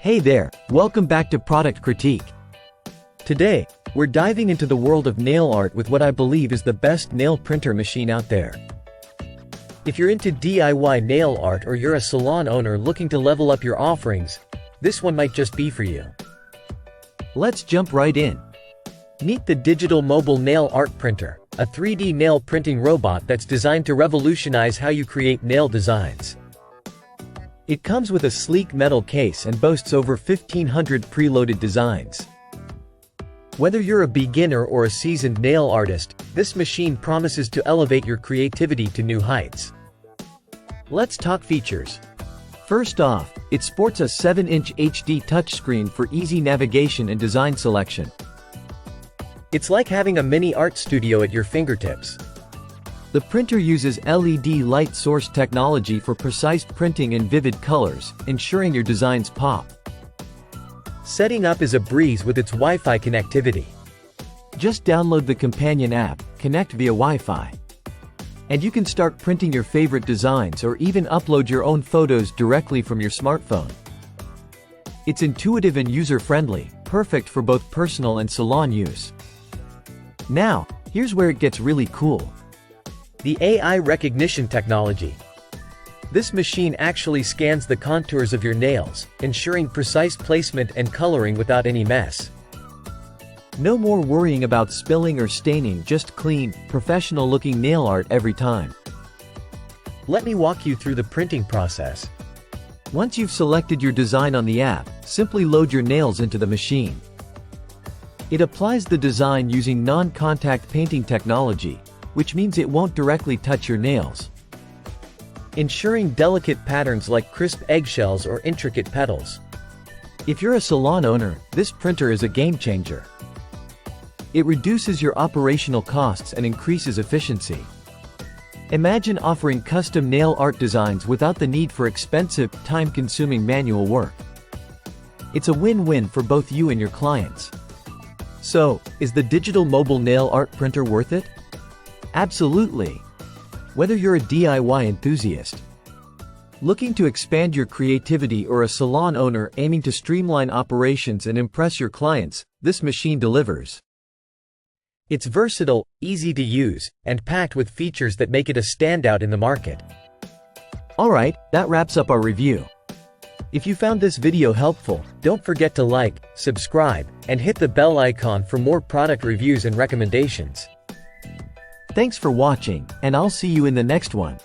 Hey there, welcome back to Product Critique. Today, we're diving into the world of nail art with what I believe is the best nail printer machine out there. If you're into DIY nail art or you're a salon owner looking to level up your offerings, this one might just be for you. Let's jump right in. Meet the Digital Mobile Nail Art Printer, a 3D nail printing robot that's designed to revolutionize how you create nail designs. It comes with a sleek metal case and boasts over 1,500 preloaded designs. Whether you're a beginner or a seasoned nail artist, this machine promises to elevate your creativity to new heights. Let's talk features. First off, it sports a 7-inch HD touchscreen for easy navigation and design selection. It's like having a mini art studio at your fingertips. The printer uses LED light source technology for precise printing in vivid colors, ensuring your designs pop. Setting up is a breeze with its Wi-Fi connectivity. Just download the companion app, connect via Wi-Fi. And you can start printing your favorite designs or even upload your own photos directly from your smartphone. It's intuitive and user-friendly, perfect for both personal and salon use. Now, here's where it gets really cool. The AI recognition technology. This machine actually scans the contours of your nails, ensuring precise placement and coloring without any mess. No more worrying about spilling or staining, just clean, professional-looking nail art every time. Let me walk you through the printing process. Once you've selected your design on the app, simply load your nails into the machine. It applies the design using non-contact painting technology, which means it won't directly touch your nails, ensuring delicate patterns like crisp eggshells or intricate petals. If you're a salon owner, this printer is a game changer. It reduces your operational costs and increases efficiency. Imagine offering custom nail art designs without the need for expensive, time-consuming manual work. It's a win-win for both you and your clients. So, is the digital mobile nail art printer worth it? Absolutely. Whether you're a DIY enthusiast, looking to expand your creativity, or a salon owner aiming to streamline operations and impress your clients, this machine delivers. It's versatile, easy to use, and packed with features that make it a standout in the market. Alright, that wraps up our review. If you found this video helpful, don't forget to like, subscribe, and hit the bell icon for more product reviews and recommendations. Thanks for watching, and I'll see you in the next one.